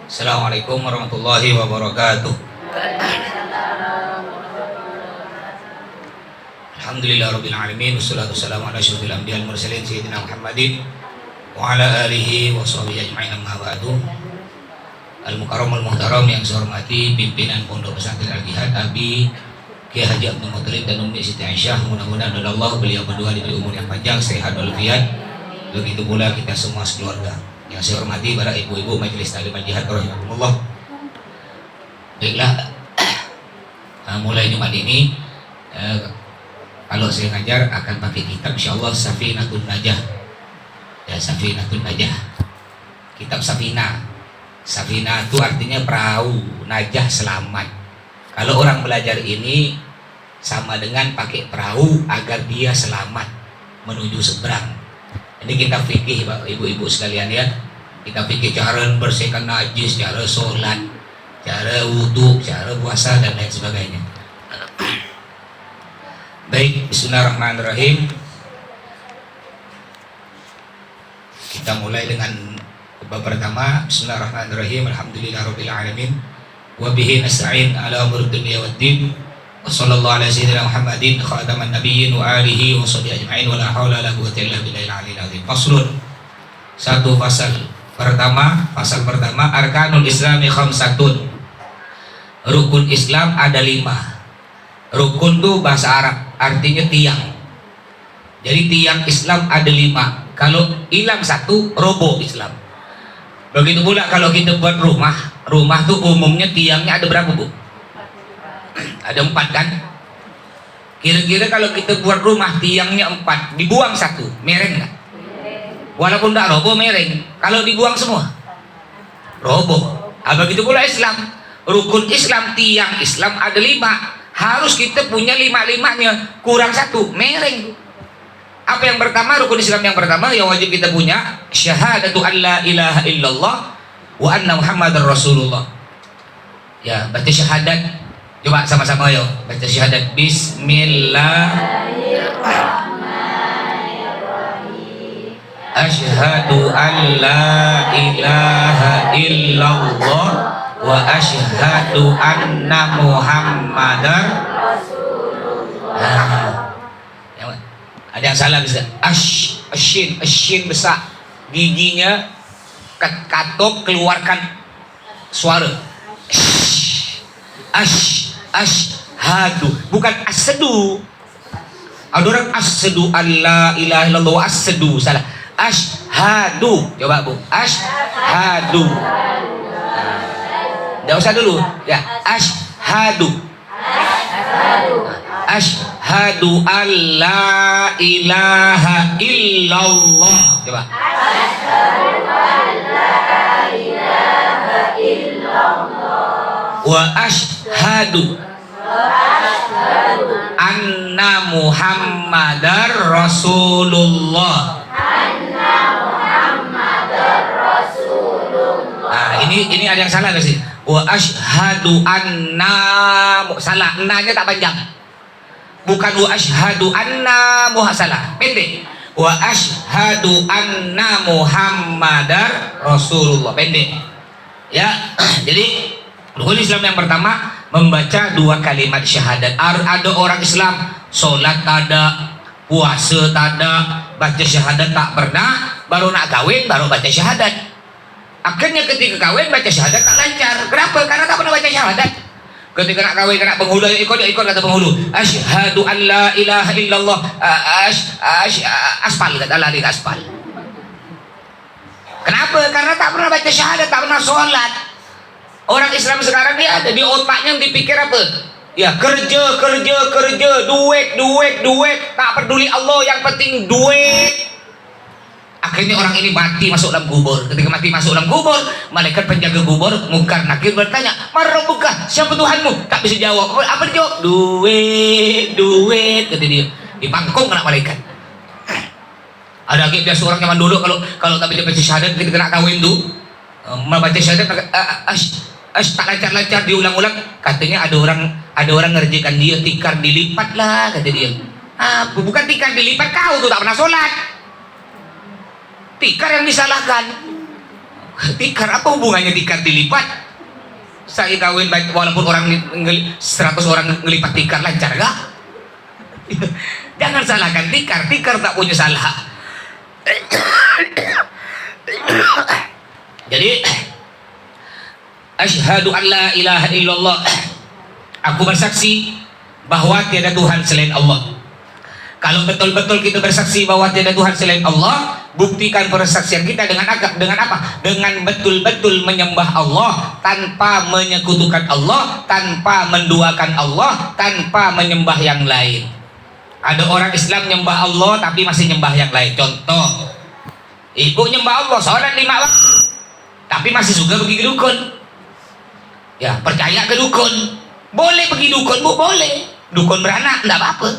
Assalamualaikum warahmatullahi wabarakatuh. Alhamdulillah rabbil alamin, wassalatu wassalamu ala asyrofil anbiya'i wal mursalin sayyidina Muhammadin wa ala alihi wa sahbihi ajma'in, amma ba'du. Al-Mukarramul Muhtaram yang saya hormati pimpinan Pondok Pesantren Al-Jihad Abi Kiai Haji Abdul Muttalib dan Umi Siti Aisyah, mudah-mudahan oleh Allah beliau berdua diberi umur yang panjang, sehat walafiat. Begitu pula kita semua sekeluarga. Yang saya hormati para ibu-ibu Majelis Ta'lim Al-Jihad rahimakumullah. Baiklah, mulai Jumat ini kalau saya ngajar akan pakai kitab insyaallah Safinatun Najah. Ya, Safinatun Najah. Kitab Safinah. Safinah itu artinya perahu, najah selamat. Kalau orang belajar ini sama dengan pakai perahu agar dia selamat menuju seberang. Ini kita fikih ibu-ibu sekalian ya. Kita fikih cara membersihkan najis, cara sholat, cara wudhu, cara puasa dan lain sebagainya. Baik, bismillahirrahmanirrahim. Kita mulai dengan bab pertama. Bismillahirrahmanirrahim. Alhamdulillahirabbil alamin. Wa bihi nasta'in ala umuri dunya waddin. Wa sallallahu ala sayyidina Muhammadin khataman nabiyyin wa alihi wa sahbihi ajma'in wa la haula wa la quwwata illa billahil aliyil azim. Faslun. Satu pasal pertama arkanul islami khamsatun. Rukun Islam ada 5. Rukun itu bahasa Arab artinya tiang. Jadi tiang Islam ada 5. Kalau hilang satu, roboh Islam. Begitu pula kalau kita buat rumah tuh umumnya tiangnya ada berapa, Bu? Ada 4 kan? Kira-kira kalau kita buat rumah tiangnya 4, dibuang satu, mereng nggak? Walaupun tidak roboh mereng. Kalau dibuang semua, roboh. Begitu pula Islam. Rukun Islam, tiang Islam ada 5. Harus kita punya 5-5-nya. Kurang satu, mereng. Apa yang pertama, rukun Islam yang pertama yang wajib kita punya, syahadatu an la ilaha illallah wa anna Muhammadar Rasulullah. Ya, baca syahadat. Coba sama-sama yuk, baca syahadat. Bismillahirrahmanirrahim. Asyhadu an la ilaha illallah wa asyhadu anna Muhammadar Rasulullah. Ada yang salah bisa. Ashin besar. Giginya katok keluarkan suara. Ashhadu, bukan asdu. Ada orang asdu alla ilaha illallah, asdu salah. Ashhadu. Coba Bu. Ashhadu. Enggak usah dulu. Ya, ashhadu. Ashhadu an la ilaha illallah. Coba. Ashhadu an la ilaha illallah. Wa ashhadu anna Muhammadar Rasulullah. Anna Muhammadar Rasulullah. Nah, ini ada yang salah gak sih? Wa ashhadu anna, salah, nanya tak panjang. Bukan wa ashhadu anna salah, pendek. Wa ashhadu anna Muhammadar Rasulullah, pendek. Ya, jadi rukun Islam yang pertama membaca 2 kalimat syahadat. Ada orang Islam sholat tak ada, puasa tak ada, baca syahadat tak pernah, baru nak kawin baru baca syahadat. Akhirnya ketika kawin baca syahadat tak lancar. Kenapa? Karena tak pernah baca syahadat. Ketika nak kawin kena penghulu, ikut kata penghulu. Asyhadu an la ilaha illallah. Aspal kata lari ke aspal. Kenapa? Karena tak pernah baca syahadat, tak pernah sholat. Orang Islam sekarang dia ada di otaknya yang dipikir apa? Ya, kerja, duit. Tak peduli Allah, yang penting duit. Akhirnya orang ini mati masuk dalam kubur. Ketika mati masuk dalam kubur, malaikat penjaga kubur Munkar Nakir bertanya, "Marabbuka? Siapa Tuhanmu?" Tak bisa jawab. Apa dia jawab? Duit, kata dia. Dipangkung kena malaikat. Ada lagi biasa orang zaman dulu kalau tak bisa baca syahadat ketika nak kawin tu, membaca syahadat tak lancar diulang-ulang. Katanya ada orang ngerjakan dia tikar dilipat lah, kata dia. Bukan tikar dilipat, kau tu tak pernah sholat. Tikar yang disalahkan. Tikar apa hubungannya tikar dilipat? Saya kawin baik walaupun orang 100 orang ngelipat tikar lancar gak? Jangan salahkan tikar, tikar tak punya salah. Jadi asyhadu an la ilaha illallah, aku bersaksi bahwa tiada Tuhan selain Allah. Kalau betul-betul kita bersaksi bahwa tiada Tuhan selain Allah, buktikan persaksian kita dengan apa? Dengan betul-betul menyembah Allah tanpa menyekutukan Allah, tanpa menduakan Allah, tanpa menyembah yang lain. Ada orang Islam nyembah Allah tapi masih nyembah yang lain. Contoh, ibu nyembah Allah, sholat 5 waktu, tapi masih juga pergi ke dukun. Ya, percaya ke dukun. Boleh pergi dukun, Bu, boleh. Dukun beranak, enggak apa-apa.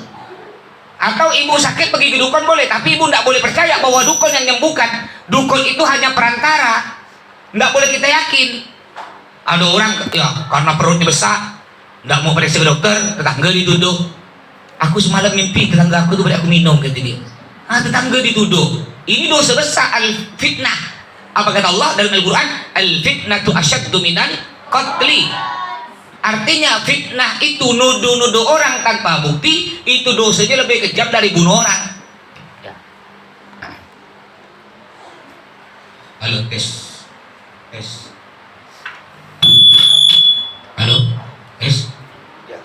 Atau ibu sakit pergi ke dukun boleh, tapi ibu tidak boleh percaya bahwa dukun yang menyembuhkan. Dukun itu hanya perantara, tidak boleh kita yakin. Ada orang ya karena perutnya besar tidak mau periksa ke dokter, tetangga dituduh. Aku semalam mimpi tetangga aku tuh beri aku minum, kata dia. Tetangga dituduh. Ini dosa besar, al-fitnah. Apa kata Allah dalam Al-Quran? Al-fitnatu asyaddu minal qatli. Artinya fitnah itu nuduh-nuduh orang tanpa bukti, itu dosanya lebih kejam dari bunuh orang. Ya. Halo, tes. Halo, tes. Ya.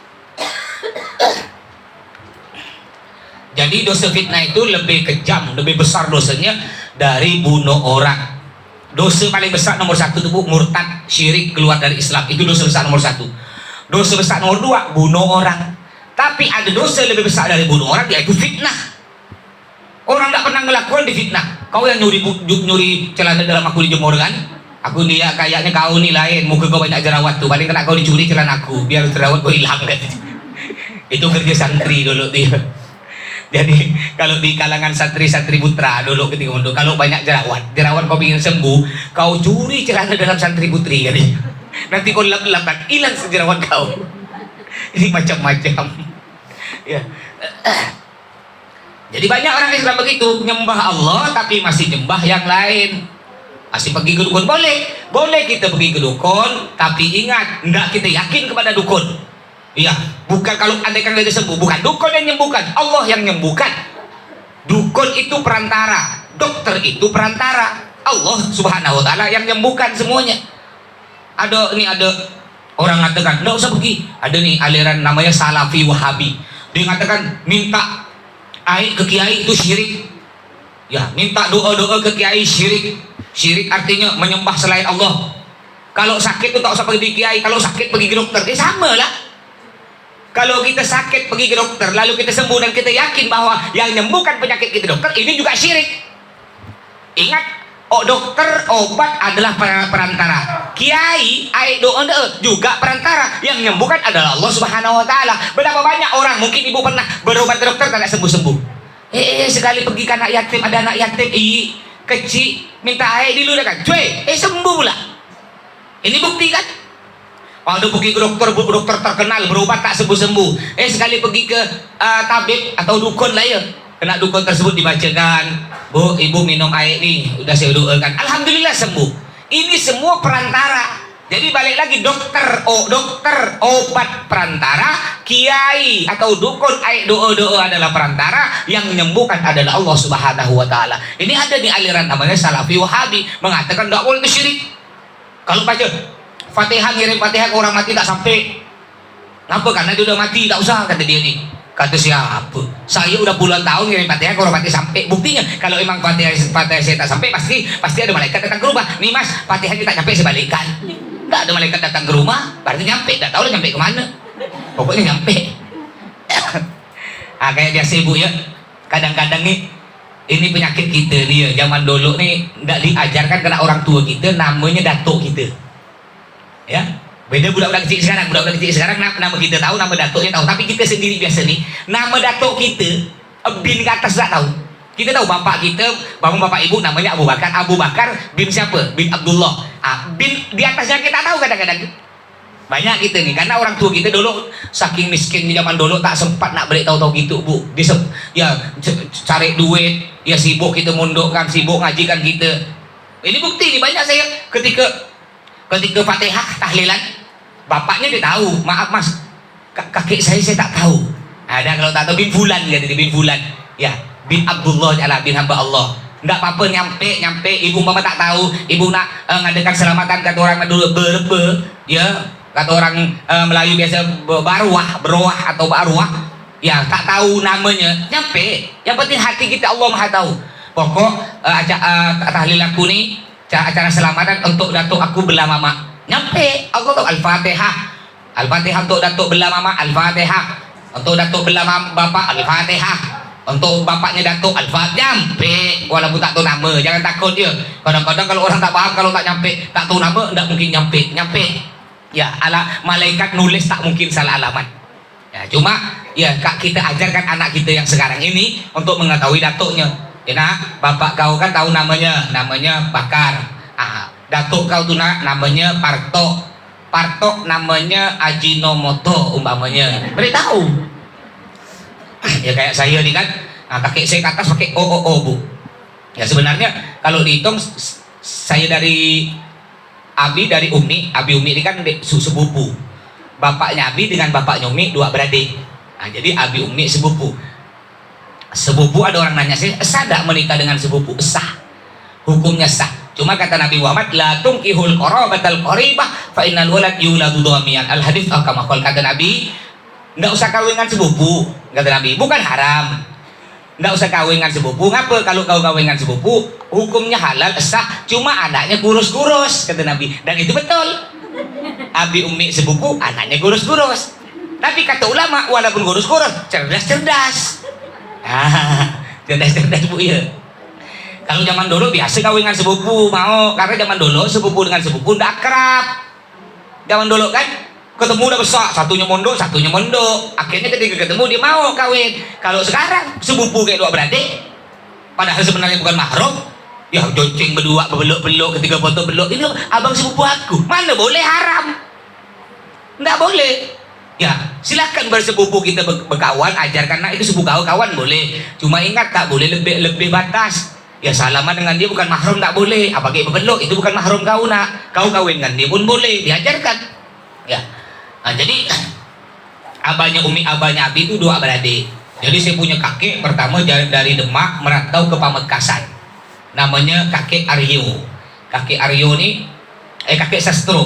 Jadi dosa fitnah itu lebih kejam, lebih besar dosanya dari bunuh orang. Dosa paling besar nomor 1 itu murtad, syirik, keluar dari Islam. Itu dosa besar nomor 1. Dosa besar nomor 2, bunuh orang. Tapi ada dosa lebih besar dari bunuh orang, yaitu fitnah. Orang tidak pernah ngelakuin di fitnah. Kau yang nyuri celana dalam aku dijemur kan? Aku dia kayaknya kau nih lain, muka kau banyak jerawat tuh. Paling kena kau dicuri celana aku, biar jerawat kau hilang kan? Itu kerja santri dulu dia. Jadi kalau di kalangan santri-santri putra dulu ketika untuk kalau banyak jerawat kau ingin sembuh, kau curi celana dalam santri putri kan? Nanti kau lap-lap hilang sejerawat kau. Ini macam-macam. Ya. Jadi banyak orang Islam begitu, nyembah Allah tapi masih nyembah yang lain. Masih pergi ke dukun boleh kita pergi ke dukun, tapi ingat, enggak kita yakin kepada dukun. Iya, bukan kalau andaikan dia sembuh, bukan dukun yang menyembuhkan, Allah yang menyembuhkan. Dukun itu perantara, dokter itu perantara, Allah Subhanahu wa taala yang menyembuhkan semuanya. Ada orang mengatakan enggak usah pergi. Ada nih aliran namanya Salafi Wahabi. Dia mengatakan minta air ke kiai itu syirik. Ya, minta doa-doa ke kiai syirik. Syirik artinya menyembah selain Allah. Kalau sakit itu tak usah pergi ke kiai, kalau sakit pergi ke dokter. Sama lah. Kalau kita sakit pergi ke dokter, lalu kita sembuh dan kita yakin bahwa yang menyembuhkan penyakit kita dokter, ini juga syirik. Ingat, dokter obat adalah perantara. Kiai doa juga perantara. Yang menyembuhkan adalah Allah Subhanahu wa taala. Berapa banyak orang mungkin ibu pernah berobat ke dokter tidak sembuh-sembuh. Sekali pergi ke anak yatim, ada anak yatim kecil minta air dulu dah kan. Cuy, sembuh pula. Ini bukti kan? Waktu pergi ke dokter terkenal berobat tak sembuh-sembuh. Sekali pergi ke tabib atau dukun lah ya. Kena dukun tersebut dibacakan, Bu, ibu minum air nih, udah saya doakan, alhamdulillah sembuh. Ini semua perantara. Jadi balik lagi, dokter obat perantara, kiai atau dukun air doa-doa adalah perantara, yang menyembuhkan adalah Allah Subhanahu wa taala. Ini ada di aliran namanya Salafi Wahabi, mengatakan tidak boleh syirik. Kalau baca Fatihah, ngirim Fatihah ke orang mati tak sampai. Kenapa? Karena dia udah mati, tak usah, kata dia nih. Kata siapa? Saya udah puluhan tahun ngirim Fatihah ke orang mati sampai. Buktinya kalau emang Fatihah saya tak sampai, pasti ada malaikat datang ke rumah. Nih mas, Fatihah kita nyampe sebalikkan. Tidak ada malaikat datang ke rumah, berarti nyampe. Tak tahu lah nyampe kemana. Pokoknya nyampe. Kayak biasa ibu ya. Kadang-kadang nih, ini penyakit kita nih ya. Zaman dulu nih nggak diajarkan karena orang tua kita, namanya datuk kita. Ya. Beda budak-budak kecil sekarang, nama kita tahu, nama datuknya tahu, tapi kita sendiri biasa nih, nama datuk kita bin ke atas tak tahu. Kita tahu bapak kita, bapak ibu namanya Abu Bakar bin siapa? Bin Abdullah. Bin di atasnya kita tahu kadang-kadang. Banyak kita nih, karena orang tua kita dulu saking miskin di zaman dulu tak sempat nak balik tahu-tahu gitu, Bu. Dia cari duit, ya sibuk kita mondokkan, sibuk ngajikan kita. Ini bukti, ini banyak saya ketika Fatihah tahlilan, bapaknya dia tahu, maaf mas, kakek saya tak tahu. Ada kalau tak tahu bin Fulan, dia bin Fulan, ya bin Abdullah ala bin hamba Allah. Enggak apa-apa nyampe ibu mama tak tahu, ibu nak ngadakan selamatan kata orang dulu berbe, ya kata orang Melayu biasa berwah atau barwah, ya tak tahu namanya, nyampe. Yang penting hati kita Allah Maha tahu. Pokok tahlil aku nih acara selamatan untuk datuk aku belah mama, nyampe Allah tahu. Al-Fatihah untuk datuk belah mama, Al-Fatihah untuk datuk belah bapak, Al-Fatihah untuk bapaknya datuk, Al-Fatihah, nyampe. Walaupun tak tahu nama, jangan takut dia. Kadang-kadang kalau orang tak paham, kalau tak nyampe, tak tahu nama, tidak mungkin nyampe. Ya, malaikat nulis tak mungkin salah alamat. Ya, cuma ya kita ajarkan anak kita yang sekarang ini untuk mengetahui datuknya. Ya nak, bapak kau kan tahu namanya Bakar. Datuk kau tuh nak namanya Parto namanya Ajinomoto umpamanya. Beritahu. Ya kayak saya nih kan, kakek saya ke atas pakai bu. Ya sebenarnya kalau dihitung saya dari Abi dari Umi ini kan sepupu. Bapaknya Abi dengan bapaknya Umi dua beradik. Jadi Abi Umi sepupu. Ada orang nanya saya, sah tak menikah dengan sepupu? Sah, hukumnya sah. Cuma kata Nabi Muhammad, la tunkihul qarabatal qaribah fa innal walad yuladu dhamiyan. Al hadits kama kata Nabi, enggak usah kawin dengan sepupu, kata Nabi. Bukan haram, enggak usah kawin dengan sepupu. Ngapa kalau kau kawin dengan sepupu hukumnya halal sah, cuma anaknya kurus-kurus, kata Nabi. Dan itu betul. Abi Umi sepupu anaknya kurus-kurus, tapi kata ulama walaupun kurus-kurus cerdas. Cerdas bu ya. Kalau zaman dulu biasa kawin dengan sepupu mau, karena zaman dulu sepupu dengan sepupu ndak akrab. Zaman dulu kan ketemu udah besar, satunya mondok, akhirnya ketika ketemu dia mau kawin. Kalau sekarang sepupu kayak dua beradik, padahal sebenarnya bukan mahram, ya jonceng berdua belok ketika foto belok, ini abang sepupu aku, mana boleh, haram, ndak boleh. Ya silakan bersepupu kita berkawan, ajarkan nak itu sepupu kawan boleh, cuma ingat tak boleh lebih batas. Ya salaman dengan dia bukan mahram tak boleh, apalagi berpeluk itu bukan mahram kau nak, kau kawin dengan dia pun boleh, diajarkan. Ya, jadi abahnya Umi abahnya Abi itu dua beradik. Jadi saya punya kakek pertama dari Demak merantau ke Pamekasan, namanya kakek Aryo. Kakek Aryo ini kakek Sastro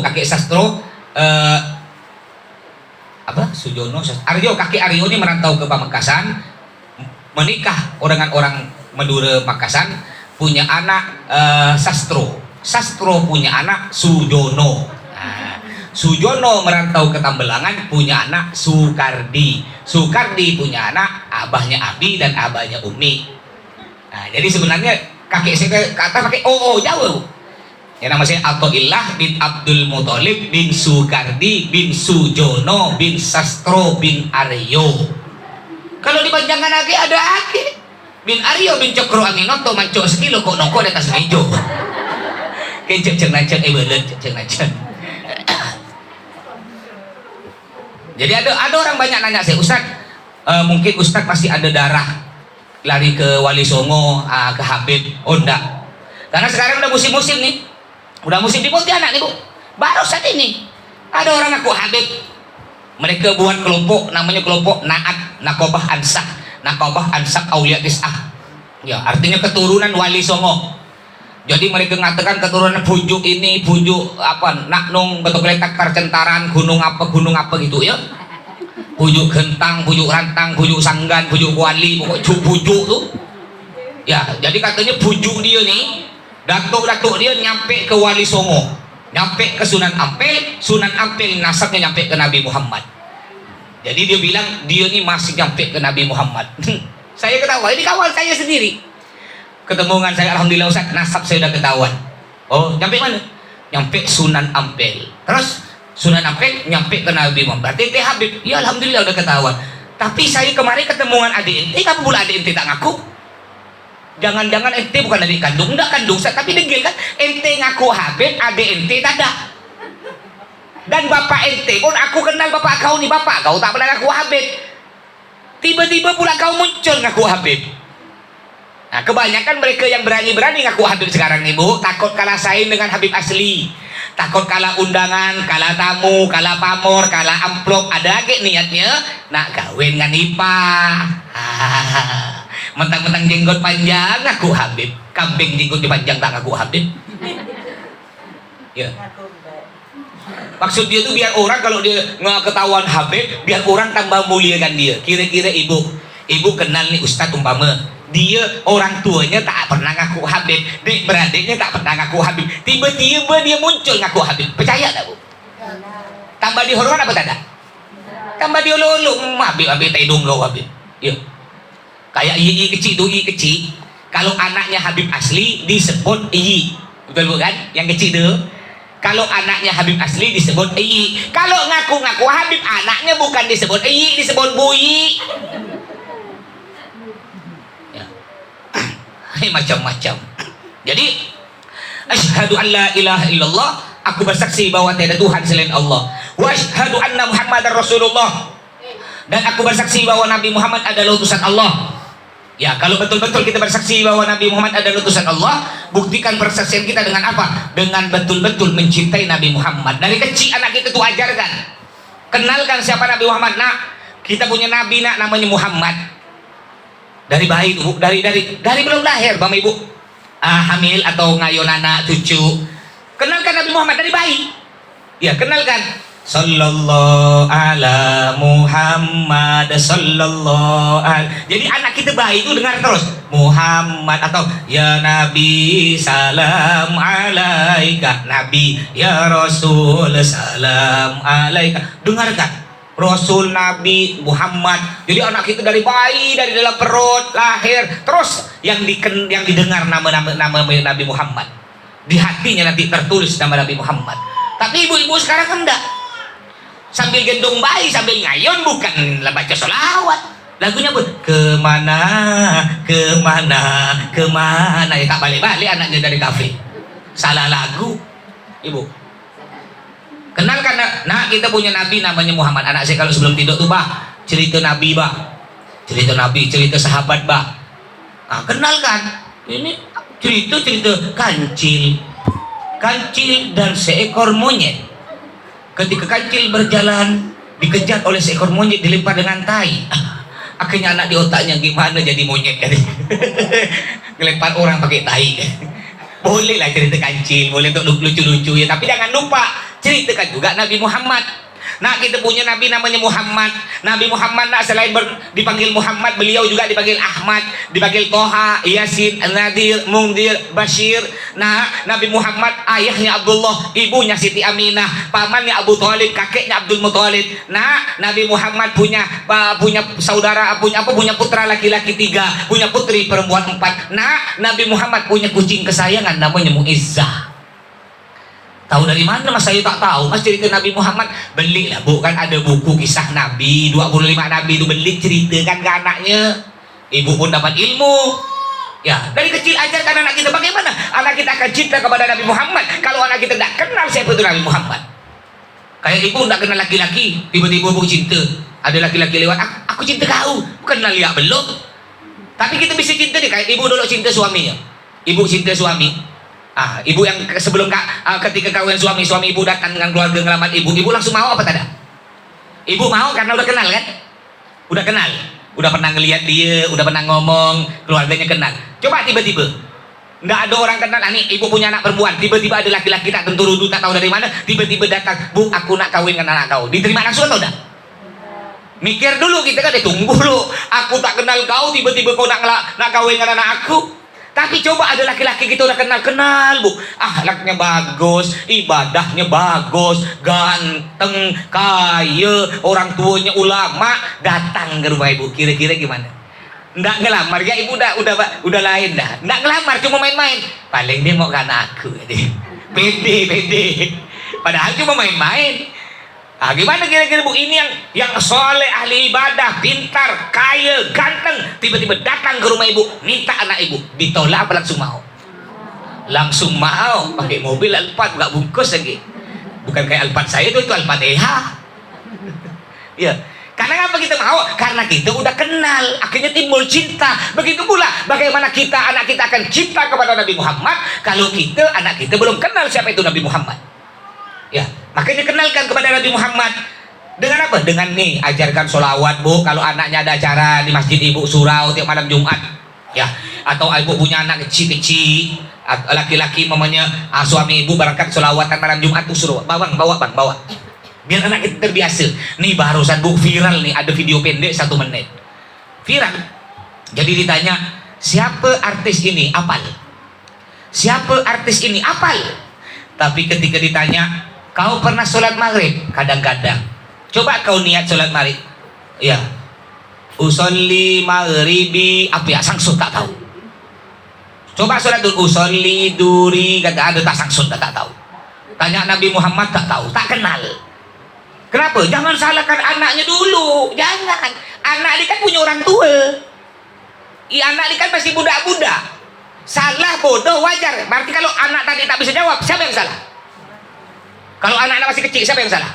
Sujono Aryo. Kakek Aryo ini merantau ke Pamekasan, menikah dengan orang Madura Makassar, punya anak Sastro punya anak Sujono. Sujono merantau ke Tambelangan, punya anak Sukardi punya anak abahnya Abi dan abahnya Umi. Jadi sebenarnya kakek saya kata pakai jauh. Ya nama saya Athaillah bin Abdul Muthalib bin Sukardi bin Sujono bin Sastro bin Aryo. Kalau dipanjangkan lagi ada Aki bin Aryo bin Cokro Aminoto mancok sekilo kok nongko di atas meja. Kenceng ceng belet ceng. Jadi ada orang banyak nanya saya, Ustaz, mungkin Ustaz masih ada darah lari ke Wali Songo, ke Habib. Oh enggak, karena sekarang udah musim-musim nih, udah musim di Pontianak nih Bu. Baru saat ini ada orang ngaku Habib, mereka buat kelompok namanya kelompok Nakobah Ansak Aulia Tis'ah. Ya, artinya keturunan Wali Songo. Jadi mereka mengatakan keturunan bujuk ini, bujuk apa, Naknung, betul letak Karcentaran, gunung apa gitu ya. Bujuk Gentang, bujuk Rantang, bujuk Sanggan, bujuk Wali, pokoknya bujuk tuh. Ya, jadi katanya bujuk dia nih, datuk dia nyampe ke Wali Songo, nyampe ke Sunan Ampel nasabnya nyampe ke Nabi Muhammad. Jadi dia bilang dia ini masih nyampe ke Nabi Muhammad. Saya ketawa, ini kawan saya sendiri. Ketemu dengan saya, alhamdulillah Ustaz, nasab saya udah ketahuan. Oh, nyampe mana? Nyampe Sunan Ampel. Terus Sunan Ampel nyampe ke Nabi Muhammad. Berarti ente Habib. Ya alhamdulillah udah ketahuan. Tapi saya kemarin ketemu dengan adik ente, kamu pula adik ente tak ngaku? Jangan-jangan ente bukan adik kandung, enggak kandung Ustaz, tapi degil kan? Ente ngaku Habib, adik ente tak ada. Dan bapak ente pun aku kenal bapak kau nih, bapak kau tak pernah ngaku Habib. Tiba-tiba pula kau muncul ngaku Habib. Nah, kebanyakan mereka yang berani-berani ngaku Habib sekarang nih Bu, takut kalah saing dengan Habib asli, takut kalah undangan, kalah tamu, kalah pamor, kalah amplop, ada lagi niatnya nak kawin dengan Ipah. Mentang-mentang jenggot panjang ngaku Habib, kambing jenggot dipanjang tak ngaku Habib. Ya. Maksud dia tuh biar orang kalau dia nggak ketahuan Habib, biar orang tambah muliakan dia. Kira-kira ibu kenal nih Ustadz umpama, dia orang tuanya tak pernah ngaku Habib, dek beradiknya tak pernah ngaku Habib, tiba-tiba dia muncul ngaku Habib, percaya tak Bu? Tambah dihormat apa tak ada? Tambah diolok-olok, Habib tak hidung kau Habib. Ya. Kayak i kecil tuh, i kecil. Kalau anaknya Habib asli disebut i, betul bukan? Yang kecil tuh. Kalau anaknya Habib asli disebut i. Kalau ngaku-ngaku Habib anaknya bukan disebut i, disebut bui. Ya. Macam-macam. Jadi asyhadu an la ilaha illallah, aku bersaksi bahwa tiada Tuhan selain Allah. Wa asyhadu anna Muhammadar Rasulullah. Dan aku bersaksi bahwa Nabi Muhammad adalah utusan Allah. Ya, kalau betul-betul kita bersaksi bahwa Nabi Muhammad adalah utusan Allah, buktikan persaksian kita dengan apa? Dengan betul-betul mencintai Nabi Muhammad. Dari kecil anak kita tuh ajarkan, kenalkan siapa Nabi Muhammad. Nak, kita punya Nabi nak namanya Muhammad. Dari bayi tuh, dari belum lahir, Bapak Ibu, hamil atau ngayon anak cucu, kenalkan Nabi Muhammad dari bayi. Ya, kenalkan. Sallallahu ala Muhammad sallallahu ala. Jadi anak kita bayi itu dengar terus Muhammad atau ya Nabi salam alaika, Nabi ya Rasul salam alaika. Dengarkan Rasul, Nabi, Muhammad. Jadi anak kita dari bayi, dari dalam perut lahir terus yang didengar nama Nabi Muhammad. Di hatinya nanti tertulis nama Nabi Muhammad. Tapi ibu-ibu sekarang kan enggak. Sambil gendong bayi, sambil ngayon, bukan baca sholawat. Lagunya pun kemana, ya tak balik-balik anaknya dari kafe. Salah lagu, ibu. Kenalkan, nah kita punya Nabi namanya Muhammad. Anak saya kalau sebelum tidur tuh cerita Nabi cerita sahabat Nah, kenalkan. Ini cerita kancil dan seekor monyet. Ketika kancil berjalan dikejar oleh seekor monyet, dilempar dengan tai. Akhirnya anak di otaknya gimana jadi monyet jadi ngelempar orang pakai tai. Boleh lah cerita kancil, boleh untuk lucu-lucu ya, tapi jangan lupa ceritakan juga Nabi Muhammad. Nah, kita punya Nabi namanya Muhammad. Nabi Muhammad selain dipanggil Muhammad, beliau juga dipanggil Ahmad, dipanggil Toha, Yasin, Nadir, Mungdir, Bashir. Nah, Nabi Muhammad ayahnya Abdullah, ibunya Siti Aminah, pamannya Abu Thalib, kakeknya Abdul Muthalib. Nah, Nabi Muhammad punya saudara, punya putra laki-laki 3, punya putri perempuan 4. Nah, Nabi Muhammad punya kucing kesayangan namanya Muizzah. Tahu dari mana Mas? Saya tak tahu Mas cerita Nabi Muhammad. Belilah Bu, kan ada buku kisah Nabi 25 Nabi itu, beli ceritakan ke anaknya. Ibu pun dapat ilmu. Ya, dari kecil ajarkan anak kita bagaimana anak kita akan cinta kepada Nabi Muhammad. Kalau anak kita tidak kenal siapa itu Nabi Muhammad. Kayak ibu tidak kenal laki-laki, tiba-tiba ibu cinta. Ada laki-laki lewat, aku cinta kau, kenal lihat belum. Tapi kita bisa cinta nih, kayak ibu dulu cinta suaminya. Ibu cinta suami. Ibu yang sebelum ketika kawin suami ibu datang dengan keluarga ngelamar ibu langsung mau apa tidak? Ibu mau karena udah kenal kan? Udah kenal, udah pernah ngelihat dia, udah pernah ngomong, keluarganya kenal. Coba tiba-tiba nggak ada orang kenal, nih ibu punya anak perempuan, tiba-tiba ada laki-laki tak tentu rudu, tak tahu dari mana, tiba-tiba datang, Bu, aku nak kawin dengan anak kau. Diterima langsung atau enggak? Mikir dulu kita kan, tunggu dulu, aku tak kenal kau, tiba-tiba kau nak kawin dengan anak aku. Tapi coba ada laki-laki kita udah kenal Bu, akhlaknya bagus, ibadahnya bagus, ganteng, kaya, orang tuanya ulama, datang ke rumah ibu, kira-kira gimana? Nggak ngelamar ya ibu, udah lain dah, nggak ngelamar, cuma main-main. Paling dia mau kan aku, pede, padahal cuma main-main. Gimana kira-kira Bu, ini yang soleh, ahli ibadah, pintar, kaya, ganteng, tiba-tiba datang ke rumah ibu, minta anak ibu, ditolak apa langsung mau? Langsung mau, pakai mobil Alphard, nggak bungkus lagi, bukan kayak Alphard saya itu Alphard EH. Ya, Karena apa kita mau? Karena kita udah kenal, akhirnya timbul cinta. Begitu pula bagaimana anak kita akan cinta kepada Nabi Muhammad kalau anak kita belum kenal siapa itu Nabi Muhammad. Ya, makanya kenalkan kepada Nabi Muhammad dengan apa? Dengan nih, ajarkan sholawat, Bu. Kalau anaknya ada acara di masjid ibu surau tiap malam Jumat, ya. Atau ibu punya anak kecil-kecil, laki-laki mamanya, suami ibu berangkat sholawatan malam Jumat tuh suruh, bawa bang, bawa. Biar anak kita terbiasa. Nih barusan Bu viral nih, ada video pendek 1 menit. Viral. Jadi ditanya, siapa artis ini? Apal. Siapa artis ini? Apal. Tapi ketika ditanya, kau pernah sholat maghrib? Kadang-kadang. Coba kau niat sholat maghrib. Ya. Usolli maghribi, apa ya? Sangsut tak tahu. Coba sholat dulu. Usolli duri, kata ada tak sangsut tak tahu. Tanya Nabi Muhammad tak tahu, tak kenal. Kenapa? Jangan salahkan anaknya dulu. Jangan. Anak ini kan punya orang tua. Anak ini kan masih budak-budak. Salah bodoh wajar. Berarti kalau anak tadi tak bisa jawab, siapa yang salah? Kalau anak-anak masih kecil, siapa yang salah?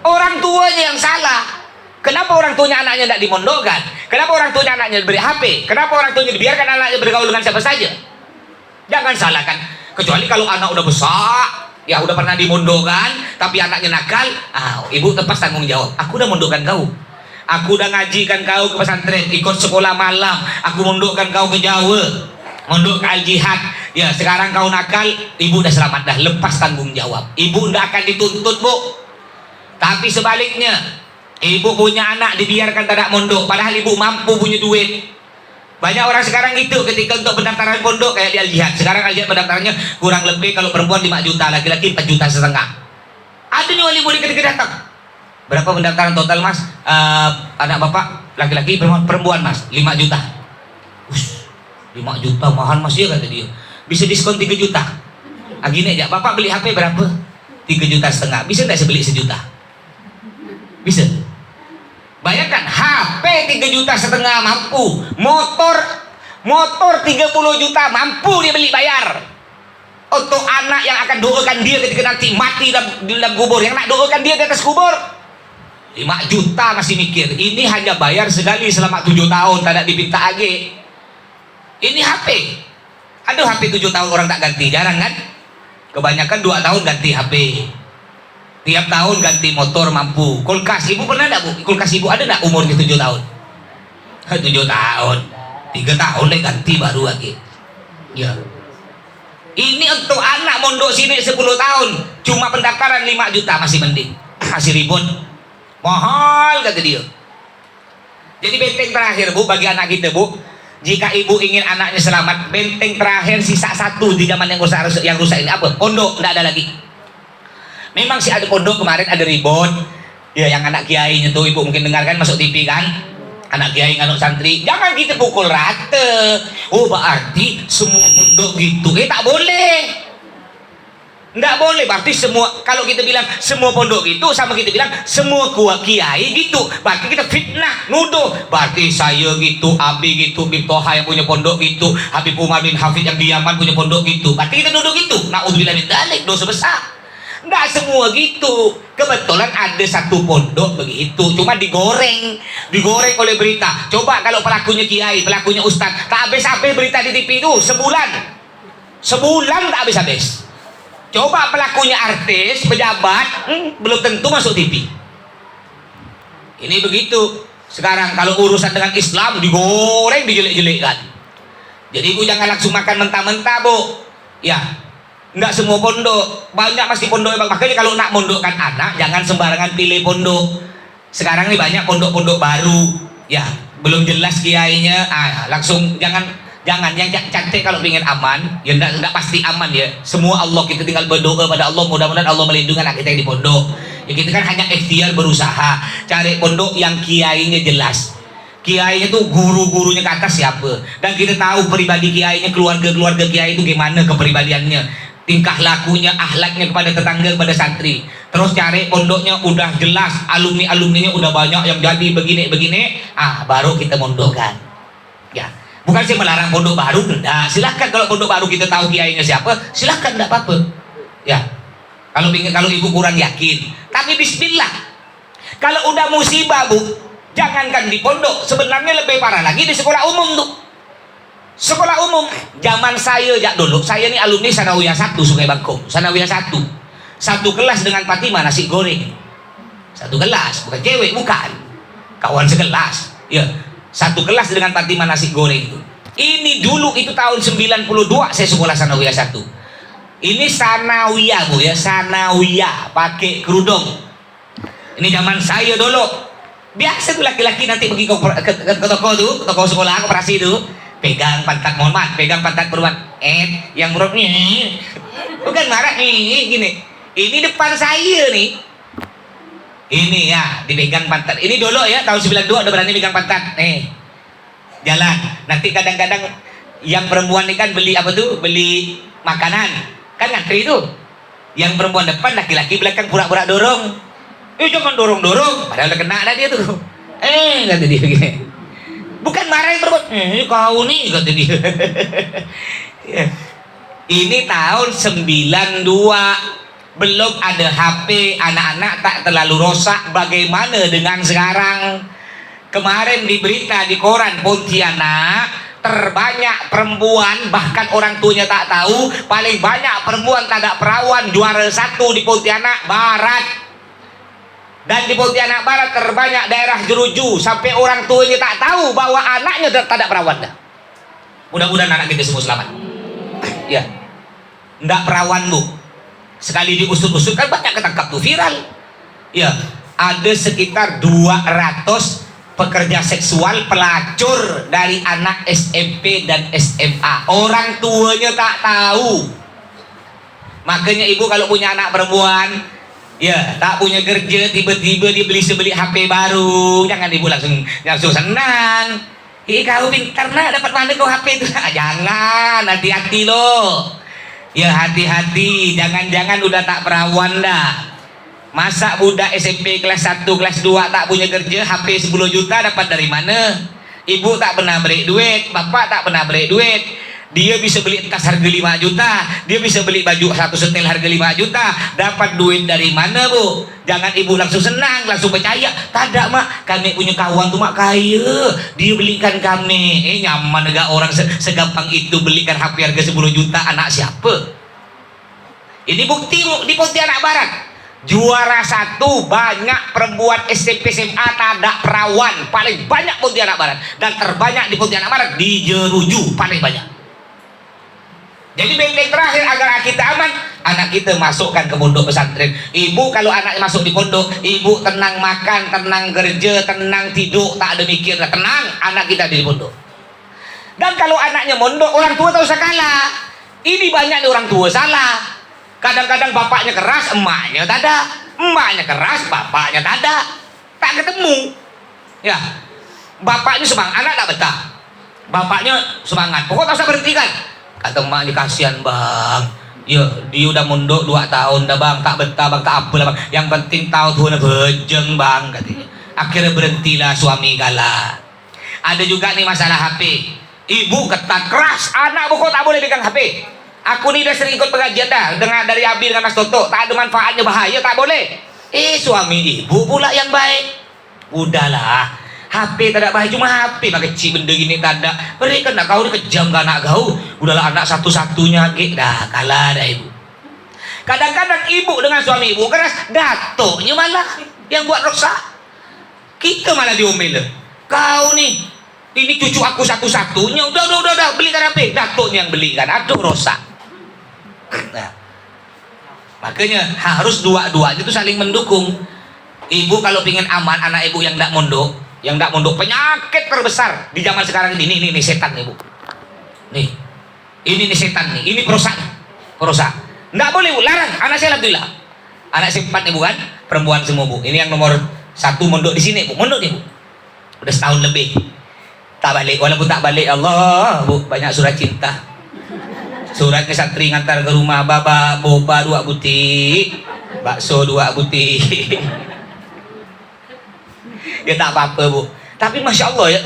Orang tuanya yang salah. Kenapa orang tuanya anaknya tidak dimondokkan? Kenapa orang tuanya anaknya diberi HP? Kenapa orang tuanya dibiarkan anaknya bergaul dengan siapa saja? Jangan salahkan. Kecuali kalau anak udah besar, ya udah pernah dimondokkan, tapi anaknya nakal, ibu lepas tanggung jawab. Aku udah mondokkan kau, aku udah ngajikan kau ke pesantren, ikut sekolah malam, aku mondokkan kau ke Jawa, mondok ke Al-Jihad. Ya sekarang kau nakal, ibu udah selamat dah, lepas tanggung jawab. Ibu nggak akan dituntut, Bu. Tapi sebaliknya, ibu punya anak dibiarkan tidak mondok, padahal ibu mampu punya duit. Banyak orang sekarang gitu ketika untuk pendaftaran pondok kayak di Al-Jihad. Sekarang Al-Jihad pendaftarannya kurang lebih kalau perempuan 5 juta, laki-laki 4,5 juta. Ada nih wali murid ketika datang. Berapa pendaftaran total, Mas? Anak Bapak laki-laki perempuan, Mas? 5 juta. 5 juta mahal, Mas, ya kata dia. Bisa diskon 3 juta. Gini aja, Bapak beli HP berapa? 3,5 juta. Bisa nggak saya beli 1 juta? Bisa. Bayangkan HP 3,5 juta mampu, motor 30 juta mampu dia beli bayar. Untuk anak yang akan doakan dia ketika nanti mati di dalam kubur, yang nak doakan dia di atas kubur, 5 juta masih mikir. Ini hanya bayar sekali selama 7 tahun, tidak dipinta lagi. Ini HP. Aduh, HP 7 tahun orang tak ganti, jarang kan? Kebanyakan 2 tahun ganti HP. Tiap tahun ganti motor mampu. Kulkas ibu pernah enggak, Bu? Kulkas ibu ada enggak umurnya 7 tahun? 7 tahun. 3 tahun deh ganti baru lagi. Ya. Ini untuk anak mondok sini 10 tahun. Cuma pendaftaran 5 juta masih mending. Masih ribut. Mahal kata dia. Jadi benteng terakhir, Bu, bagi anak kita, Bu. Jika ibu ingin anaknya selamat, benteng terakhir sisa 1 di zaman yang rusak ini apa? Pondok, enggak ada lagi. Memang sih ada pondok kemarin ada ribut, ya yang anak kiainya tuh ibu mungkin dengarkan masuk TV kan, anak kiai nganuk santri, jangan kita pukul rata. Oh berarti semua pondok gitu, tak boleh, nggak boleh. Berarti semua, kalau kita bilang semua pondok itu sama kita bilang semua kiai gitu, berarti kita fitnah, nuduh. Berarti saya gitu, Abi gitu, Bim Toha yang punya pondok gitu, Habib Umar bin Hafid yang di Yaman punya pondok gitu, berarti kita nuduh gitu. Naudzubillah min dzalik, dosa besar. Nggak semua gitu. Kebetulan ada 1 pondok begitu, cuma digoreng oleh berita. Coba kalau pelakunya kiai, pelakunya ustaz, tak habis-habis berita di TV itu sebulan tak habis-habis. Coba pelakunya artis, pejabat, belum tentu masuk TV. Ini begitu. Sekarang kalau urusan dengan Islam digoreng, dijelek-jelekkan. Jadi ibu jangan langsung makan mentah-mentah, Bu. Ya. Enggak semua pondok, banyak masih pondok. Makanya kalau nak mondokkan anak jangan sembarangan pilih pondok. Sekarang ini banyak pondok-pondok baru, ya belum jelas kiainya, langsung jangan yang cantik kalau ingin aman, ya enggak pasti aman ya. Semua Allah, kita tinggal berdoa pada Allah, mudah-mudahan Allah melindungi anak kita yang di pondok. Ya kita kan hanya ikhtiar berusaha cari pondok yang kiainya jelas. Kiainya tuh guru-gurunya ke atas siapa, dan kita tahu pribadi kiainya, keluarga kiai itu gimana kepribadiannya, tingkah lakunya, akhlaknya kepada tetangga, kepada santri. Terus cari pondoknya udah jelas, alumninya udah banyak yang jadi begini, baru kita mondokkan. Ya, bukan sih melarang pondok baru, enggak. Silahkan kalau pondok baru kita tahu kiainya siapa, silahkan, enggak apa-apa. Ya, kalau ibu kurang yakin, tapi bismillah. Kalau udah musibah, Bu, Jangankan di pondok, sebenarnya lebih parah lagi di sekolah umum tuh. Sekolah umum zaman saya dulu, saya ini alumni Sanawiyah 1 Sungai Bangkong, Sanawiyah 1. Satu kelas dengan Fatimah nasi goreng. Satu kelas, bukan cewek, bukan. Kawan sekelas. Ya, satu kelas dengan Fatimah nasi goreng itu. Ini dulu itu tahun 92 saya sekolah Sanawiyah 1. Ini Sanawiyah Bu ya, Sanawiyah pakai kerudung. Ini zaman saya dulu. Biasa tuh laki-laki nanti pergi ke toko tuh, toko sekolah, koperasi itu, pegang pantat, mohon maaf, pegang pantat perempuan. Yang perempuan nih, bukan marah nih, gini. Ini depan saya nih. Ini ya, dipegang pantat. Ini dulu ya, tahun 92 udah berani pegang pantat. Jalan. Nanti kadang-kadang yang perempuan ini kan beli apa tuh? Beli makanan. Kan ngantri tuh. Yang perempuan depan, laki-laki belakang pura-pura dorong. Jangan dorong-dorong. Padahal udah kena dah dia tuh. Kata dia gini. Bukan marah yang perempuan. Kau nih, kata dia. Ini tahun 92. Belum ada HP, anak-anak tak terlalu rosak. Bagaimana dengan sekarang? Kemarin di berita di koran Pontianak, terbanyak perempuan, bahkan orang tuanya tak tahu, paling banyak perempuan tak ada perawan, juara 1 di Pontianak Barat. Dan di Pontianak Barat terbanyak daerah jeruju, sampai orang tuanya tak tahu bahwa anaknya tak ada perawan dah. Mudah-mudahan anak kita semua selamat. Ya, ndak perawan Bu. Sekali diusut-usut kan banyak ketangkap tuh, viral. Ya, ada sekitar 200 pekerja seksual pelacur dari anak SMP dan SMA. Orang tuanya tak tahu. Makanya ibu kalau punya anak perempuan, ya tak punya kerja, tiba-tiba dia beli HP baru, jangan ibu langsung senang. Kau pintar nak, dapat mana kau HP itu? Jangan, hati-hati loh. Ya hati-hati, jangan-jangan udah tak perawan dah. Masa budak SMP kelas 1, kelas 2 tak punya kerja, HP 10 juta dapat dari mana? Ibu tak pernah beri duit, bapak tak pernah beri duit. Dia bisa beli tas harga 5 juta, dia bisa beli baju satu setel harga 5 juta. Dapat duit dari mana Bu? Jangan ibu langsung senang, langsung percaya. Tak ada mak, kami punya kawan tuh mak kaya, dia belikan kami. Nyaman negara orang segampang itu belikan HP harga 10 juta, anak siapa? Ini bukti Bu, di Pontianak Barat. Juara 1 banyak perempuan SMP SMA tak ada perawan, paling banyak Pontianak Barat. Dan terbanyak di Pontianak Barat di jeruju, paling banyak. Jadi benteng terakhir agar kita aman, anak kita masukkan ke pondok pesantren. Ibu kalau anaknya masuk di pondok, ibu tenang makan, tenang kerja, tenang tidur, tak ada mikir, tenang anak kita di pondok. Dan kalau anaknya mondok, orang tua tak usah kalah. Ini banyak nih orang tua salah. Kadang-kadang bapaknya keras, emaknya tak ada. Emaknya keras, bapaknya tak ada. Tak ketemu. Ya, bapaknya semangat, anak tak betah. Bapaknya semangat, pokoknya tak usah berhentikan. Kata emaknya, kasihan bang, ya dia udah mondok 2 tahun dah bang, tak betah bang, tak apa lah bang, yang penting tahu tuh bejeng bang, katanya. Akhirnya berhentilah suami kalah. Ada juga nih masalah HP. Ibu ketat keras, anak pokok tak boleh pegang HP. Aku nih udah sering ikut pengajian dah, dengar dari Abi dengan Mas Toto, tak ada manfaatnya, bahaya, tak boleh. Suami ibu pula yang baik. Udahlah, HP tak ada bahaya, cuma HP mah kecil benda gini tak ada. Mereka nak kau kejam ke anak kau. Udahlah anak satu-satunya dah kalah dah ibu. Kadang-kadang ibu dengan suami ibu keras, datuknya malah yang buat rosak. Kita malah diomel. Kau nih, ini cucu aku satu-satunya. Udah belikan HP. Datuknya yang belikan. Aduh rosak. Nah, makanya harus dua-duanya itu saling mendukung. Ibu kalau ingin aman anak ibu yang tidak mondok, penyakit terbesar di zaman sekarang ini setan nih Bu. Ini setan nih, ini perusak. Nggak boleh Bu, larang. Anak saya alhamdulillah, anak saya 4 nih Bu kan, perempuan semua Bu. Ini yang nomor 1 mondok di sini Bu, mondok nih Bu. Udah setahun lebih. Tak balik, walaupun tak balik Allah Bu, banyak surat cinta. Suratnya santri ngantar ke rumah, baba, boba 2 butik, bakso 2 butik. Ya tak apa-apa Bu, tapi Masya Allah ya,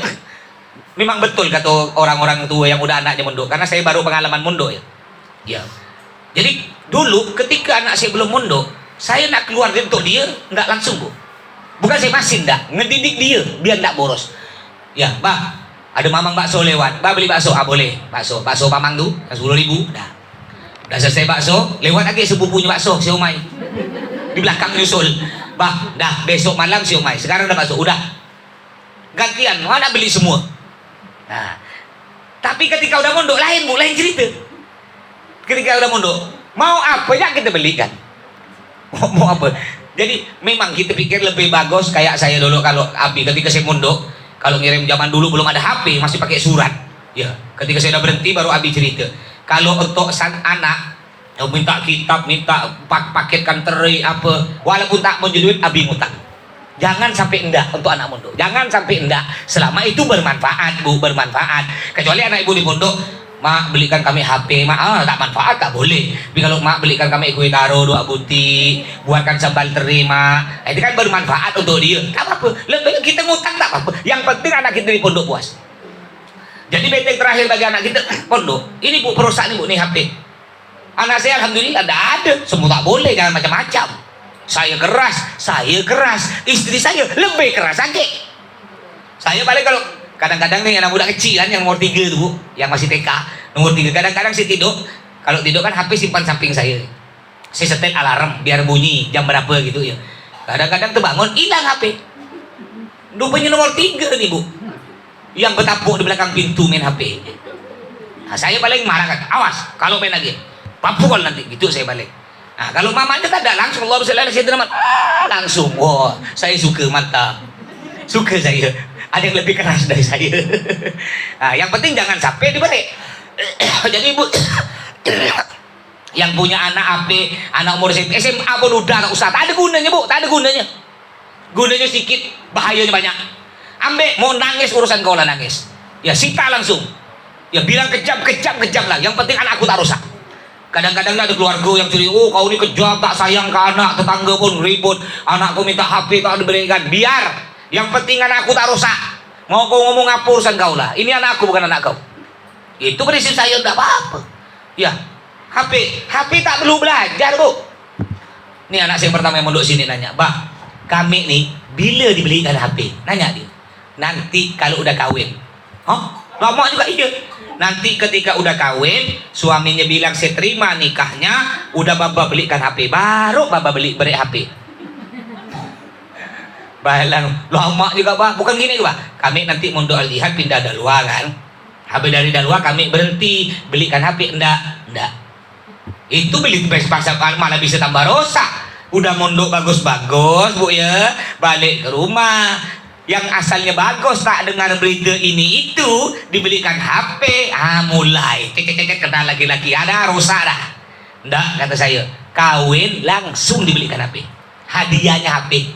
memang betul kata orang-orang tua yang udah anaknya mondok, karena saya baru pengalaman mondok ya. Jadi dulu ketika anak saya belum mondok, saya nak keluar untuk dia nggak langsung Bu. Bukan saya masin dah, ngedidik dia biar tidak boros. Ya, bah, ada mamang bakso lewat, bah beli bakso, boleh, bakso mamang tu, 10.000, dah. Dah selesai bakso, lewat lagi sepupunya bakso, siomay. Di belakang nyusul, bah, dah besok malam siomay, sekarang dah bakso, udah. Gantian, mana beli semua. Nah, tapi ketika udah mondok lain, Bu, lain cerita. Ketika udah mondok, mau apa ya kita belikan. Mau apa? Jadi memang kita pikir lebih bagus kayak saya dulu kalau Abi ketika saya mondok, kalau ngirim zaman dulu belum ada HP, masih pakai surat. Ya, ketika saya udah berhenti baru Abi cerita. Kalau untuk sang anak yang minta kitab, minta paketkan teri apa, walaupun tak mau duit Abi ngutang. Jangan sampai endah untuk anak mondok. Jangan sampai endah selama itu bermanfaat, Bu, bermanfaat. Kecuali anak ibu di pondok, mak belikan kami HP, mak tak manfaat tak boleh. Tapi kalau mak belikan kami kue taro 2 buti, buatkan sambal terima, itu kan bermanfaat untuk dia. Tak apa-apa. Lebih kita ngutang tak apa-apa. Yang penting anak kita di pondok puas. Jadi benteng terakhir bagi anak kita pondok. Ini Bu perusahaan ini Bu nih HP. Anak saya alhamdulillah ada. Semua tak boleh, jangan macam-macam. Saya keras, istri saya lebih keras lagi. Saya paling kalau kadang-kadang nih anak muda kecil kan yang nomor 3 tuh, yang masih TK, nomor 3 kadang-kadang saya tidur, kalau tidur kan HP simpan samping saya setel alarm biar bunyi jam berapa gitu ya. Kadang-kadang terbangun hilang HP, rupanya nomor 3 nih Bu, yang bertapuk di belakang pintu main HP. Nah, saya paling marah kan, awas kalau main lagi, papukol nanti gitu saya balik. Nah, kalau mamanya tak ada langsung Allah langsung, wah saya suka, mantap, suka saya. Ada yang lebih keras dari saya. Nah, yang penting jangan sampai dibalik. Jadi Bu, yang punya anak AP, anak umur SMA pun udah tak usah, tak ada gunanya Bu, tak ada gunanya. Gunanya sedikit, bahayanya banyak. Ambek mau nangis urusan kau lah nangis. Ya sita langsung. Ya bilang kejam lah. Yang penting anakku tak rusak. Kadang-kadang ada keluarga yang curi, oh kau ini kejam, tak sayang ke anak, tetangga pun ribut, anakku minta HP tak diberikan. Biar, yang penting anakku tak rusak. Mau kau ngomong apa urusan kau lah, ini anakku bukan anak kau. Itu prinsip saya, tidak apa-apa. Ya, HP tak perlu belajar Bu. Ini anak saya pertama yang mondok sini nanya, bah kami nih bila dibelikan HP? Nanya dia, nanti kalau udah kawin. Hah? Lama juga iya. Nanti ketika udah kawin, suaminya bilang saya terima nikahnya, udah baba belikan HP, baru baba beri HP. Balang lama juga Pak, bukan gini Pak. Kami nanti mondok Al-Ihad pindah Dalwa kan. Habis dari Dalwa kami berhenti belikan HP, enggak. Itu beli pasal malah bisa tambah rosak. Udah mondok bagus-bagus Bu ya, balik ke rumah. Yang asalnya bagus tak dengar berita ini itu dibelikan HP, mulai kena laki-laki ada rusak dah. Ndak, kata saya, kawin langsung dibelikan HP, hadiahnya HP.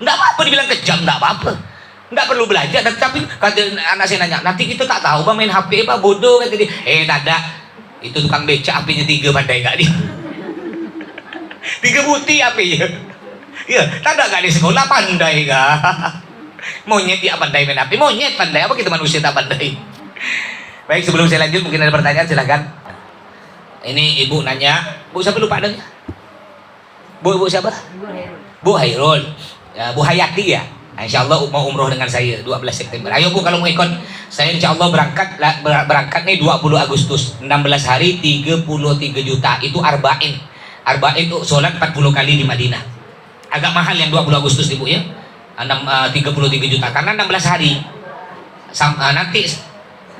Ndak apa-apa dibilang kejam, ndak apa-apa, ndak perlu belajar. Tapi kata anak saya nanya, nanti kita tak tahu bang main HP apa bodoh kata dia. Tak ada, itu tukang becak HP-nya 3 pandai gak dia. 3 buti HP-nya. Ya, tak ada gak di sekolah pandai gak? Monyet ya pandai main HP, monyet pandai, apa kita manusia tak pandai? Baik, sebelum saya lanjut mungkin ada pertanyaan, silahkan. Ini ibu nanya, Bu siapa lupa namanya? Bu siapa? Bu Hairul. Ya, Bu Hayati ya. Nah, insya Allah mau umroh dengan saya 12 September. Ayo Bu kalau mau ikut, saya insya Allah berangkat nih 20 Agustus, 16 hari 33 juta, itu arba'in. Arba'in itu sholat 40 kali di Madinah. Agak mahal yang 20 Agustus Ibu ya, 33 juta karena 16 hari. Nanti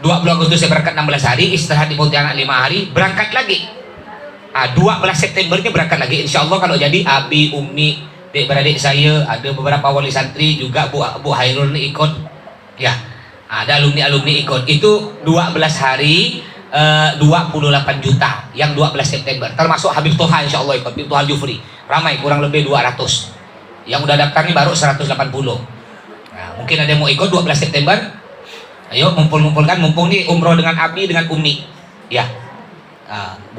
20 Agustus saya berangkat 16 hari, istirahat di Pontianak 5 hari, berangkat lagi. 12 Septembernya berangkat lagi. Insya Allah kalau jadi Abi, Umi, adik-beradik saya, ada beberapa wali santri juga Bu Hairul ini ikut. Ya, ada alumni ikut. Itu 12 hari 28 juta yang 12 September. Termasuk Habib Toha insya Allah ikut, Habib Toha Jufri. Ramai kurang lebih 200. Yang udah daftar ini baru 180. Nah, mungkin ada yang mau ikut 12 September. Ayo mumpul-mumpulkan, mumpung nih umroh dengan Abi dengan Umi. Ya.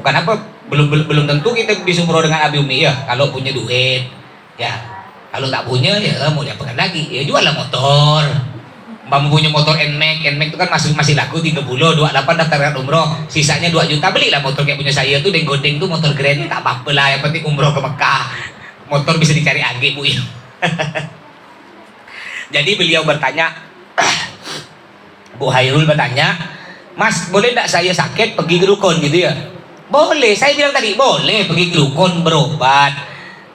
Bukan apa, belum tentu kita bisa umroh dengan Abi Umi ya, kalau punya duit. Ya. Kalau tak punya ya mau diapakan lagi? Ya jualah motor. Mbak punya motor NMAX itu kan masih laku 30, 28 daftarkan umroh, sisanya 2 juta belilah motor kayak punya saya tuh, godeng tuh motor keren, tak apa-apa lah, yang penting umroh ke Mekah, motor bisa dicari age Bu ya. Jadi beliau bertanya, Bu Hairul bertanya, Mas, boleh tidak saya sakit pergi ke dukun gitu ya? Boleh, saya bilang tadi boleh pergi ke dukun berobat.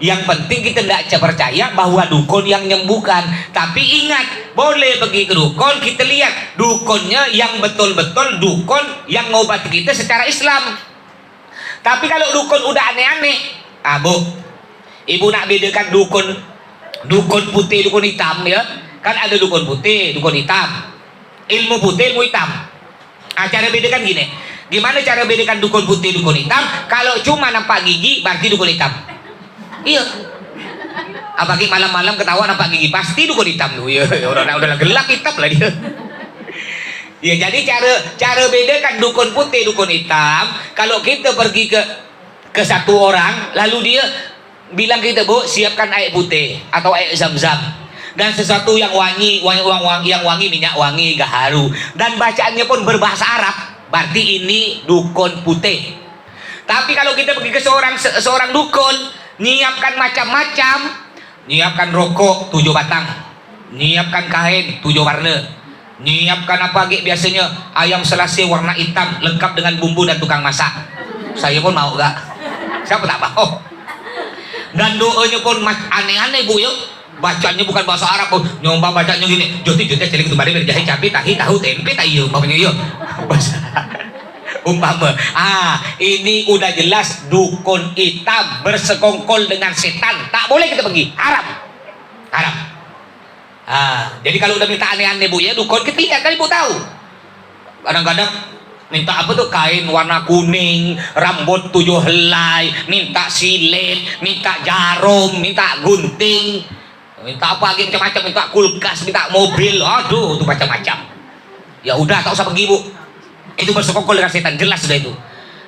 Yang penting kita tidak percaya bahwa dukun yang menyembuhkan. Tapi ingat, boleh pergi ke dukun, kita lihat dukunnya yang betul-betul dukun yang ngobati kita secara Islam. Tapi kalau dukun udah aneh-aneh, Bu, ibu nak bedakan dukun putih, dukun hitam ya. Kan ada dukun putih, dukun hitam. Ilmu putih, ilmu hitam. Cara bedakan gini. Gimana cara bedakan dukun putih, dukun hitam? Kalau cuma nampak gigi, berarti dukun hitam. Iya. Apalagi malam-malam ketawa nampak gigi, pasti dukun hitam tuh. Ya, udah gelap hitam lah dia. Ya, jadi cara bedakan dukun putih, dukun hitam. Kalau kita pergi ke satu orang, lalu dia bilang kita, Bu, siapkan air putih atau air zam-zam dan sesuatu yang wangi, minyak wangi, gaharu, dan bacaannya pun berbahasa Arab, berarti ini dukun putih. Tapi kalau kita pergi ke seorang dukun, nyiapkan macam-macam, nyiapkan rokok 7 batang, nyiapkan kain 7 warna, nyiapkan apa lagi biasanya ayam selasi warna hitam lengkap dengan bumbu dan tukang masak. Saya pun mau gak? Siapa tak mau? Dan doanya pun aneh-aneh Bu ya. Bacanya bukan bahasa Arab, nyoba bacanya gini, joti celik kembali berjahe cabai tahi tahu tempe tayo umpamanya yo. Bahasa umpama. Ini udah jelas dukun hitam bersekongkol dengan setan. Tak boleh kita pergi. Haram. Jadi kalau udah minta aneh-aneh Bu ya, dukun kita lihat kan Ibu tahu. Kadang-kadang minta apa tuh, kain warna kuning, rambut 7 helai, minta silet, minta jarum, minta gunting, minta apa lagi macam-macam, minta kulkas, minta mobil, aduh itu macam-macam. Ya udah, tak usah pergi Bu, itu bersekongkol dengan setan, jelas sudah itu.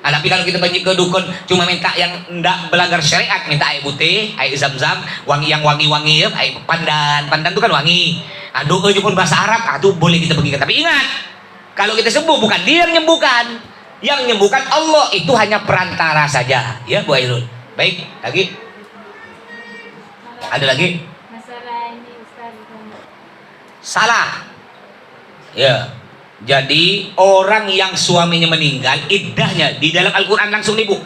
Tapi kalau kita pergi ke dukun cuma minta yang tidak melanggar syariat, minta air putih, air zam-zam, yang wangi-wangi ya, air pandan itu kan wangi. Doanya pun bahasa Arab, itu boleh kita pergi. Tapi ingat, kalau kita sembuh bukan dia yang menyembuhkan, yang menyembuhkan Allah, itu hanya perantara saja ya Bu Airul. Baik, lagi ada lagi Masalah ini Ustaz. salah ya. Jadi orang yang suaminya meninggal, iddahnya di dalam Al-Quran langsung nih Bu,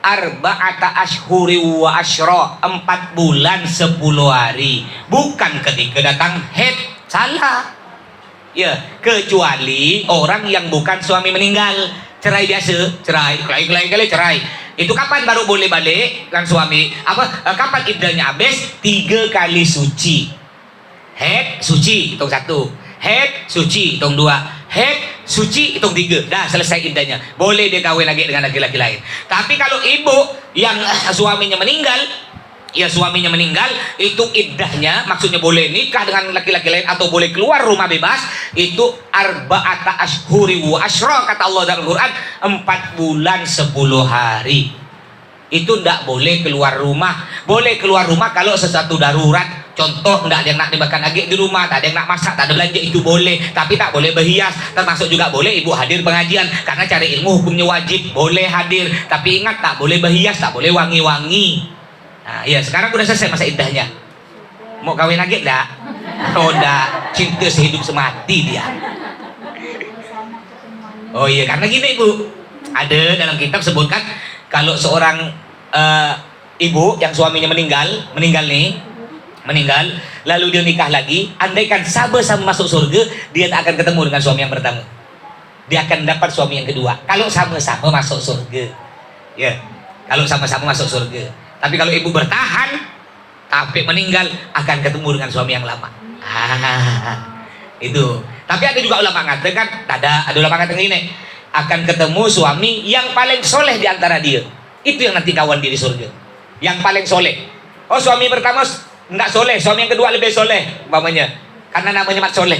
arba'ata ashhuri wa asyra, 4 bulan 10 hari, bukan ketika datang haid. Salah ya, kecuali orang yang bukan suami meninggal, cerai biasa, cerai itu kapan baru boleh balik kan suami? Kapan iddahnya habis? 3 kali suci. Haid suci hitung 1, haid suci hitung 2, haid suci hitung 3, dah selesai iddahnya, boleh dia kawin lagi dengan laki-laki lain. Tapi kalau ibu yang suaminya meninggal, itu iddahnya, maksudnya boleh nikah dengan laki-laki lain atau boleh keluar rumah bebas, itu arba'ata ashhuri wa asyra, kata Allah dalam Al-Quran, 4 bulan 10 hari. Itu tidak boleh keluar rumah. Boleh keluar rumah kalau sesuatu darurat, contoh tidak ada yang nak dimakan lagi di rumah, tak ada yang nak masak, tak ada belanja, itu boleh. Tapi tak boleh berhias. Termasuk juga boleh ibu hadir pengajian, karena cari ilmu hukumnya wajib, boleh hadir. Tapi ingat, tak boleh berhias, tak boleh wangi-wangi. Ya sekarang udah selesai masa iddahnya. Mau kawin lagi enggak? Oh enggak, cinta sehidup semati dia. Oh iya, karena gini Bu, ada dalam kitab sebutkan kalau seorang ibu yang suaminya meninggal lalu dia nikah lagi, andaikan sama-sama masuk surga, dia tak akan ketemu dengan suami yang pertama, dia akan dapat suami yang kedua kalau sama-sama masuk surga ya, kalau sama-sama masuk surga. Tapi kalau ibu bertahan tapi meninggal, akan ketemu dengan suami yang lama. Itu. Tapi ada juga ulama mengatakan, ada ulama mengatakan ini, akan ketemu suami yang paling soleh di antara dia. Itu yang nanti kawan diri surga, yang paling soleh. Oh, suami pertama enggak soleh, suami yang kedua lebih soleh umpamanya, karena namanya Mat Soleh.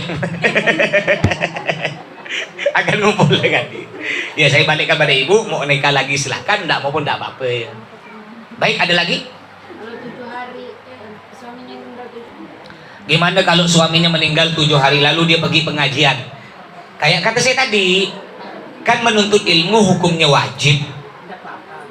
Akan ngumpul dengan dia. Ya, saya balikkan pada ibu, mau nikah lagi silahkan, enggak maupun enggak apa-apa ya. Baik, ada lagi? Kalau 7 hari suaminya meninggal 7. Gimana kalau suaminya meninggal 7 hari lalu dia pergi pengajian? Kayak kata saya tadi, kan menuntut ilmu hukumnya wajib.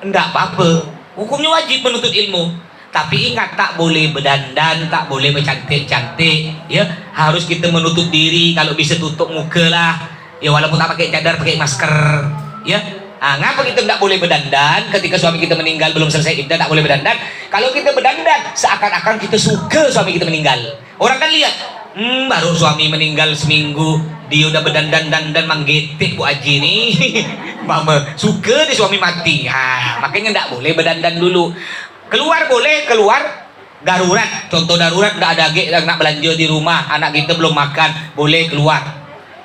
Enggak apa-apa, hukumnya wajib menuntut ilmu. Tapi ingat, tak boleh berdandan, tak boleh bercantik-cantik, ya. Harus kita menutup diri, kalau bisa tutup muka lah. Ya walaupun tak pakai cadar, pakai masker, ya. Ngapa kita tidak boleh berdandan ketika suami kita meninggal belum selesai iddah, tak boleh berdandan? Kalau kita berdandan seakan-akan kita suka suami kita meninggal. Orang kan lihat, baru suami meninggal seminggu dia udah berdandan manggetik Bu Haji nih. Mama suka di suami mati. Makanya tidak boleh berdandan dulu. Keluar boleh, keluar darurat. Contoh darurat, tidak ada lagi nak belanja di rumah, anak kita belum makan, boleh keluar.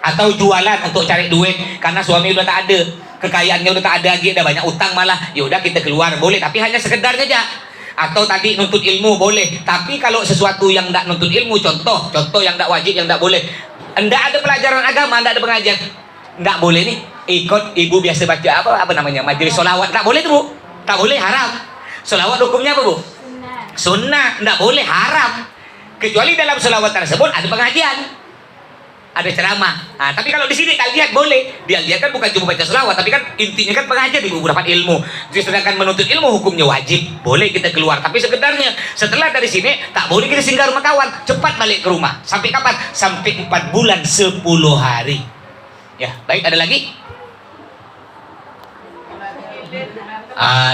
Atau jualan untuk cari duit karena suami udah tak ada, kekayaannya udah tak ada lagi, udah banyak utang malah. Ya udah kita keluar boleh, tapi hanya sekedar saja. Atau tadi nuntut ilmu boleh, tapi kalau sesuatu yang tidak nuntut ilmu, contoh yang tidak wajib, yang tidak boleh, tidak ada pelajaran agama, tidak ada pengajian, tidak boleh nih ikut ibu biasa baca apa namanya majelis solawat, tak boleh tuh Bu, tak boleh, haram. Solawat hukumnya apa Bu? Sunnah, tidak boleh, haram. Kecuali dalam solawat tersebut ada pengajian, ada ceramah. Tapi kalau di sini kalian boleh. Dia lihat kan bukan cuma baca selawat, tapi kan intinya kan pengajar ibu dapat ilmu. Sedangkan menuntut ilmu hukumnya wajib. Boleh kita keluar, tapi sekedarnya. Setelah dari sini tak boleh kita singgah rumah kawan. Cepat balik ke rumah. Sampai kapan? Sampai 4 bulan 10 hari. Ya, baik, ada lagi?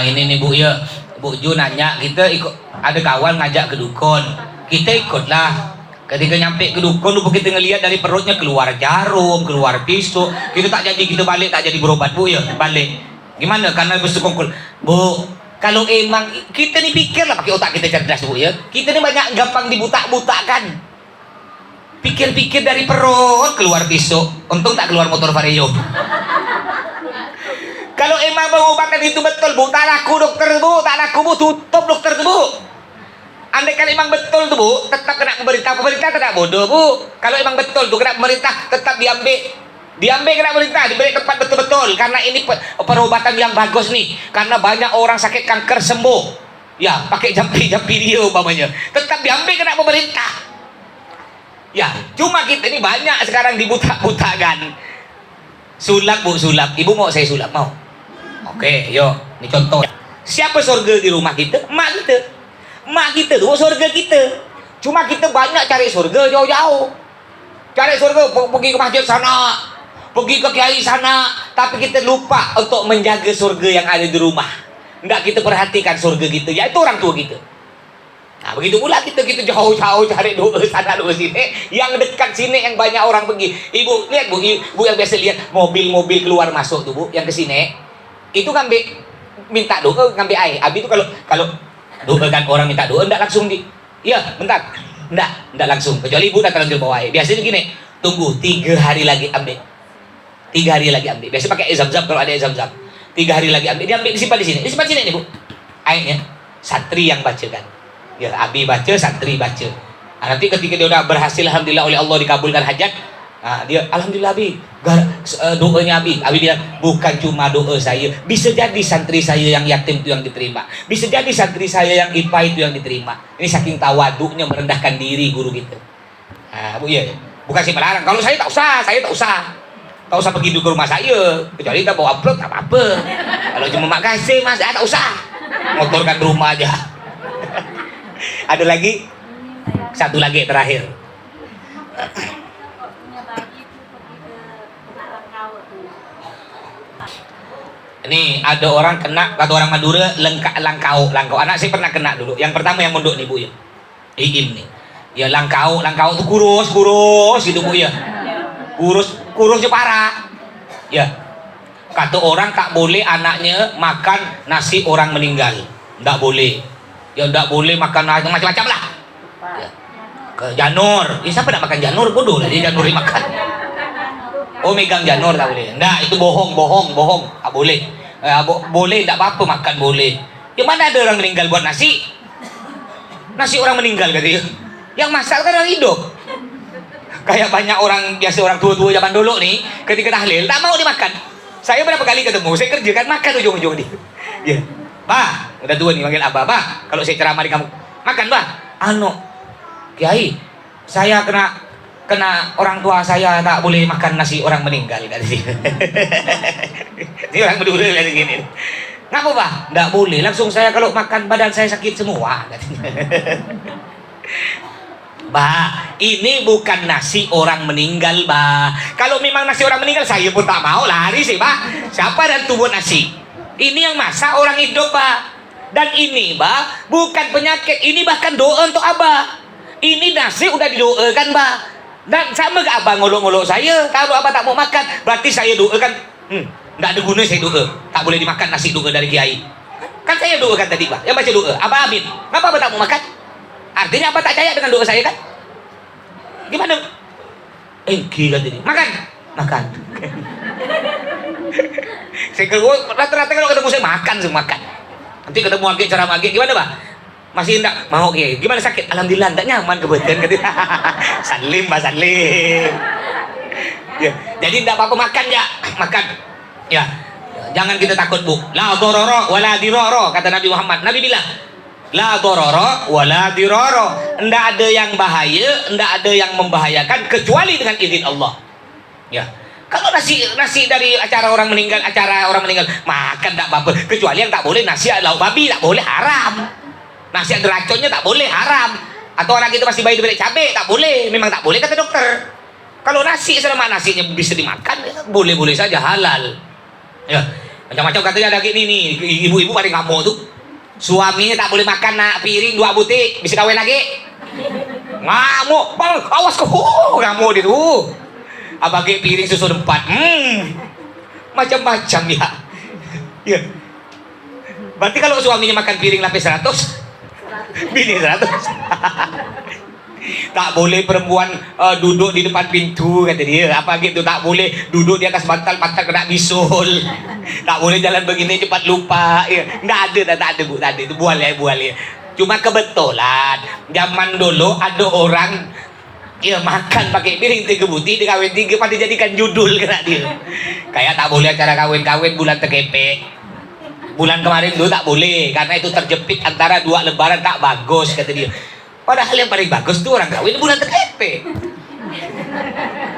Ini nih Bu ya. Bu Ju nanya, kita ikut, ada kawan ngajak ke dukun. Kita ikutlah. Ketika nyampe ke dukun, lupa kita ngelihat dari perutnya keluar jarum, keluar pisau. Kita tak jadi, kita balik tak jadi berobat Bu ya, balik. Gimana? Karena bersekongkol. Bu, kalau emang kita nih pikirlah pakai otak kita cerdas Bu ya. Kita nih banyak gampang dibutak-butakan. Pikir-pikir dari perut keluar pisau. Untung tak keluar motor Vario. Kalau emang pengobatan itu betul Bu, tak laku dokter Bu, tak laku Bu, tutup dokter tuh Bu. Andai kan emang betul tuh Bu, tetap kena pemerintah tetap bodoh Bu. Kalau emang betul tuh kena pemerintah, tetap diambil kena pemerintah, diberi tempat betul-betul. Karena ini perobatan yang bagus nih, karena banyak orang sakit kanker sembuh. Ya, pakai jampi dia umpamanya, tetap diambil kena pemerintah. Ya, cuma kita ini banyak sekarang dibutak-butakan. Sulap Bu, sulap. Ibu mau saya sulap? Mau? Oke, yuk. Ini contoh. Siapa surga di rumah kita? Mak kita tuh surga kita. Cuma kita banyak cari surga jauh-jauh. Cari surga, pergi ke masjid sana, pergi ke kiai sana, tapi kita lupa untuk menjaga surga yang ada di rumah. Enggak kita perhatikan surga kita, yaitu orang tua kita. Nah, begitu pula kita jauh-jauh cari doa sana doa sini, yang dekat sini yang banyak orang pergi. Ibu lihat Bu, ibu yang biasa lihat mobil-mobil keluar masuk tuh Bu, yang ke sini itu ngambil minta doa, ngambil air. Habis itu kalau doa kan orang minta doa, enggak langsung iya bentar, enggak langsung, kecuali ibu datang ke bawah air. Biasanya gini, tunggu 3 hari lagi ambil, 3 hari lagi ambil. Biasa pakai air zam-zam, kalau ada air zam-zam 3 hari lagi ambil, diambil, disimpan di sini nih Bu, airnya. Santri yang bacakan, ya abi baca, santri baca. Nanti ketika dia udah berhasil, alhamdulillah oleh Allah dikabulkan hajat, dia alhamdulillah abi, doanya abi bilang bukan cuma doa saya, bisa jadi santri saya yang yatim itu yang diterima, bisa jadi santri saya yang IPA itu yang diterima. Ini saking tawaduknya, merendahkan diri guru kita. Bu ya, bukan sih melarang. Kalau saya tak usah pergi ke rumah saya, kecuali kita bawa upload tak apa-apa. Kalau cuma makasih Mas, tak usah, motorkan rumah aja. Ada lagi, satu lagi terakhir. Ini ada orang kena, kata orang Madura, langkau. Anak saya pernah kena dulu. Yang pertama yang mondok nih Bu ya, Iim nih. Ya langkau tuh kurus gitu Bu ya. Kurusnya parah. Ya. Kata orang tak boleh anaknya makan nasi orang meninggal. Enggak boleh. Ya enggak boleh makan macam-macam lah. Ya. Ke janur. Siapa nak makan janur? Bodoh lah dia janur dimakan. Oh megang janur tak boleh. Enggak, itu bohong. Tak boleh. Boleh, tak apa-apa makan boleh. Yang mana ada orang meninggal buat nasi? Nasi orang meninggal katanya. Yang masak kan orang hidup. Kayak banyak orang biasa, orang tua-tua zaman dulu nih, ketika tahlil tak mau dimakan. Saya berapa kali ketemu, saya kerjakan makan ujung-ujung dia. Ya. Bah, udah tua nih panggil abah. Bah, kalau saya ceramah di kamu, makan bah. Kiai, saya kena orang tua saya tak boleh makan nasi orang meninggal kan sih. Ini orang berdua lagi gini. Ngapa bah? Nggak boleh. Langsung saya kalau makan badan saya sakit semua. Bah, ini bukan nasi orang meninggal, bah. Kalau memang nasi orang meninggal, saya pun tak mau lari sih, bah. Siapa dan tubuh nasi? Ini yang masak orang hidup, bah. Dan ini, bah, bukan penyakit. Ini bahkan doa untuk abah. Ini nasi udah didoakan, bah. Dan sama ke abah ngolok-ngolok saya. Kalau abah tak mau makan, berarti saya doakan. Nggak ada guna saya doa. Tak boleh dimakan nasi doa dari kiai. Kan saya doakan tadi, bah. Yang baca doa. Abah amin. Kenapa abah tak mau makan? Artinya apa tak percaya dengan doa saya kan? Gimana? Gila tadi. Makan. Saya rata-rata kalau ketemu saya makan. Nanti ketemu lagi cara lagi gimana, Pak? Masih enggak mau ya? Gimana sakit? Alhamdulillah enggak nyaman kebetulan gitu. Salim, Pak Salim. Ya, jadi enggak apa-apa makan ya, makan. Ya. Jangan kita takut, Bu. La dororo wala diroro kata Nabi Muhammad. Nabi bilang la dororo wala diroro. Enggak ada yang bahaya, enggak ada yang membahayakan kecuali dengan izin Allah. Ya. Kalau nasi dari acara orang meninggal makan enggak apa-apa. Kecuali yang tak boleh nasi lauk babi, tak boleh, haram. Nasi ada racunnya tak boleh, haram. Atau orang itu masih bayi diberi cabai, tak boleh. Memang tak boleh kata dokter. Kalau nasi selama nasinya bisa dimakan, boleh-boleh saja, halal. Ya. Macam-macam katanya daging ini, ibu-ibu paling ngamuk tuh. Suaminya tak boleh makan piring 2 butik, bisa kawin lagi. Ngamuk, bang, awas kok, ngamuk dia tuh. Abang piring susu 4, macam-macam ya. Ya. Berarti kalau suaminya makan piring lapis 100, bini 100. Tak boleh perempuan duduk di depan pintu kata dia. Apa gitu, tak boleh duduk di atas bantal kena bisul. Tak boleh jalan begini cepat lupa. Ya, tak ada Bu, tak ada. Itu bual ya. Cuma kebetulan zaman dulu ada orang makan pakai piring 3 butik, dikawin 3 pada jadikan judul kena dia. Kayak tak boleh acara kawin bulan tekepe. Bulan kemarin dulu tak boleh karena itu terjepit antara 2 lebaran, tak bagus kata dia. Padahal yang paling bagus tuh orang kawin bulan tekepe.